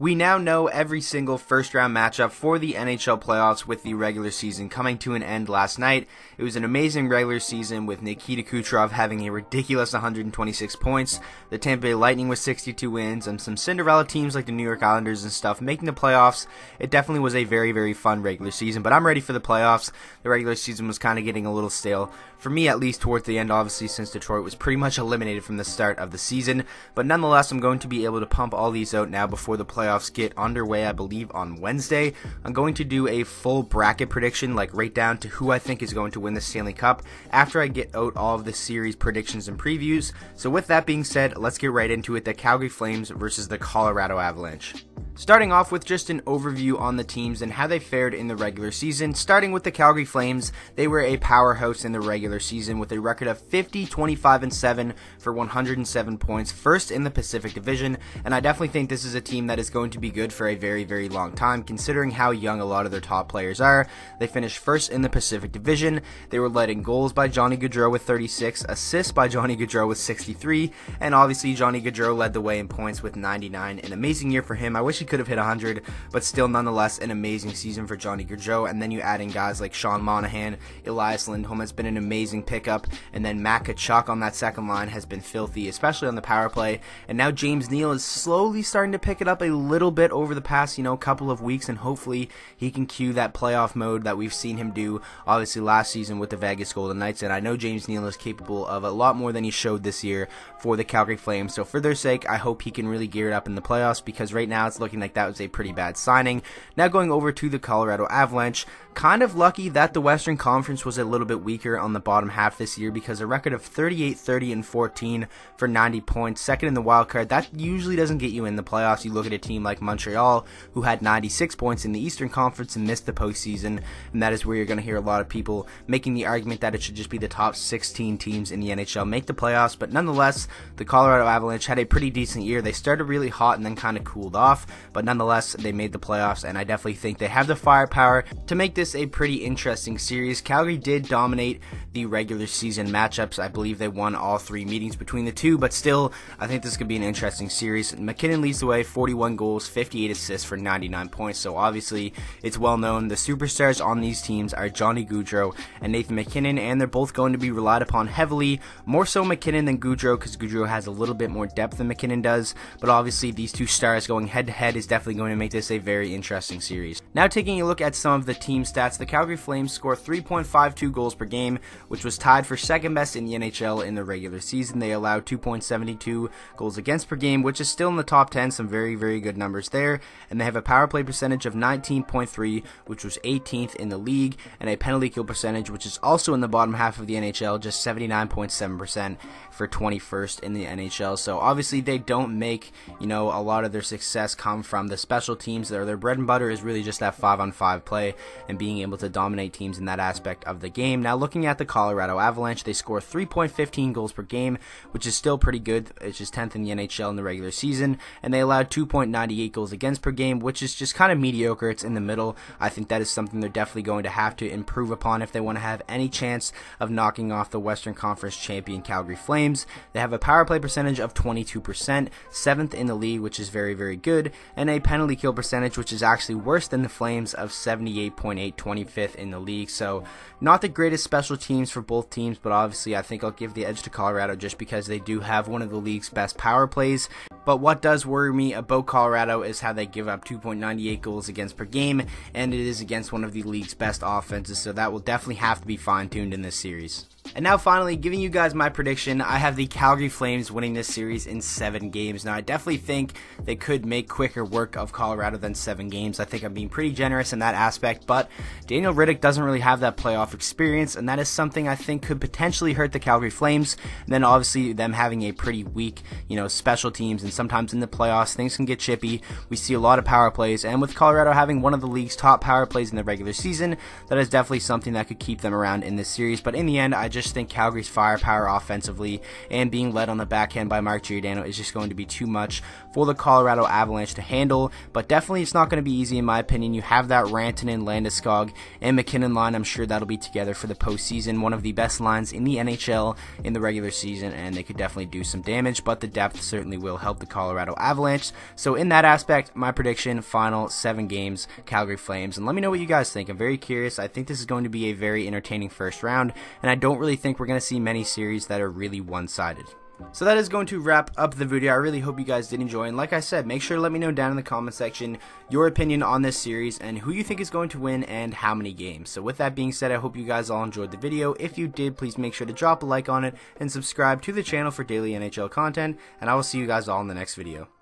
We now know every single first-round matchup for the NHL playoffs with the regular season coming to an end last night. It was an amazing regular season with Nikita Kucherov having a ridiculous 126 points, the Tampa Bay Lightning with 62 wins, and some Cinderella teams like the New York Islanders and stuff making the playoffs. It definitely was a very, very fun regular season, but I'm ready for the playoffs. The regular season was kind of getting a little stale, for me at least towards the end, obviously, since Detroit was pretty much eliminated from the start of the season. But nonetheless, I'm going to be able to pump all these out now before the playoffs get underway, I believe, on Wednesday. I'm going to do a full bracket prediction, like right down to who I think is going to win the Stanley Cup after I get out all of the series predictions and previews. So with that being said, let's get right into it. The Calgary Flames versus the Colorado Avalanche. Starting off with just an overview on the teams and how they fared in the regular season. Starting with the Calgary Flames, they were a powerhouse in the regular season with a record of 50, 25, and 7 for 107 points, first in the Pacific Division, and I definitely think this is a team that is going to be good for a very, very long time, considering how young a lot of their top players are. They finished first in the Pacific Division. They were led in goals by Johnny Gaudreau with 36, assists by Johnny Gaudreau with 63, and obviously Johnny Gaudreau led the way in points with 99. An amazing year for him. I wish he could have hit 100, but still nonetheless an amazing season for Johnny Gaudreau. And then you add in guys like Sean Monahan, Elias Lindholm has been an amazing pickup, and then Matt Tkachuk on that second line has been filthy, especially on the power play. And now James Neal is slowly starting to pick it up a little bit over the past, couple of weeks, and hopefully he can cue that playoff mode that we've seen him do obviously last season with the Vegas Golden Knights. And I know James Neal is capable of a lot more than he showed this year for the Calgary Flames. So for their sake, I hope he can really gear it up in the playoffs, because right now it's looking like that was a pretty bad signing. Now going over to the Colorado Avalanche, kind of lucky that the Western Conference was a little bit weaker on the bottom half this year, because a record of 38, 30, and 14 for 90 points, second in the wild card, that usually doesn't get you in the playoffs. You look at a team like Montreal, who had 96 points in the Eastern Conference and missed the postseason, and that is where you're going to hear a lot of people making the argument that it should just be the top 16 teams in the NHL make the playoffs. But nonetheless, the Colorado Avalanche had a pretty decent year. They started really hot and then kind of cooled off, but nonetheless, they made the playoffs, and I definitely think they have the firepower to make this a pretty interesting series. Calgary did dominate the regular season matchups. I believe they won all three meetings between the two, but still, I think this could be an interesting series. McKinnon leads the way, 41 goals, 58 assists for 99 points, so obviously, it's well known the superstars on these teams are Johnny Gaudreau and Nathan MacKinnon, and they're both going to be relied upon heavily, more so MacKinnon than Gaudreau, because Gaudreau has a little bit more depth than MacKinnon does, but obviously, these two stars going head-to-head is definitely going to make this a very interesting series. Now taking a look at some of the team stats, the Calgary Flames score 3.52 goals per game, which was tied for second best in the NHL in the regular season. They allowed 2.72 goals against per game, which is still in the top 10, some very, very good numbers there, and they have a power play percentage of 19.3, which was 18th in the league, and a penalty kill percentage, which is also in the bottom half of the NHL, just 79.7% for 21st in the NHL. So obviously they don't make, a lot of their success come from the special teams. Their bread and butter is really just that 5-on-5 play and being able to dominate teams in that aspect of the game. Now looking at the Colorado Avalanche, they score 3.15 goals per game, which is still pretty good. It's just 10th in the NHL in the regular season, and they allowed 2.98 goals against per game, which is just kind of mediocre. It's in the middle. I think that is something they're definitely going to have to improve upon if they want to have any chance of knocking off the Western Conference champion Calgary Flames. They have a power play percentage of 22%, 7th in the league, which is very, very good, and a penalty kill percentage, which is actually worse than the Flames, of 78.8, 25th in the league. So not the greatest special teams for both teams, but obviously I think I'll give the edge to Colorado just because they do have one of the league's best power plays. But what does worry me about Colorado is how they give up 2.98 goals against per game, and it is against one of the league's best offenses, so that will definitely have to be fine-tuned in this series. And now finally, giving you guys my prediction, I have the Calgary Flames winning this series in 7 games. Now, I definitely think they could make quicker work of Colorado than 7 games. I think I'm being pretty generous in that aspect, but Daniel Riddick doesn't really have that playoff experience, and that is something I think could potentially hurt the Calgary Flames. And then obviously them having a pretty weak, special teams, and sometimes in the playoffs, things can get chippy. We see a lot of power plays, and with Colorado having one of the league's top power plays in the regular season, that is definitely something that could keep them around in this series. But in the end, I just think Calgary's firepower offensively and being led on the backhand by Mark Giordano is just going to be too much for the Colorado Avalanche to handle. But definitely it's not going to be easy in my opinion. You have that Rantanen, Landeskog, and McKinnon line. I'm sure that'll be together for the postseason. One of the best lines in the NHL in the regular season, and they could definitely do some damage, but the depth certainly will help the Colorado Avalanche. So in that aspect, my prediction, final 7 games, Calgary Flames. And let me know what you guys think. I'm very curious. I think this is going to be a very entertaining first round, and I don't really think we're going to see many series that are really one-sided. So that is going to wrap up the video. I really hope you guys did enjoy, and like I said, make sure to let me know down in the comment section your opinion on this series and who you think is going to win and how many games. So with that being said, I hope you guys all enjoyed the video. If you did, please make sure to drop a like on it and subscribe to the channel for daily NHL content, and I will see you guys all in the next video.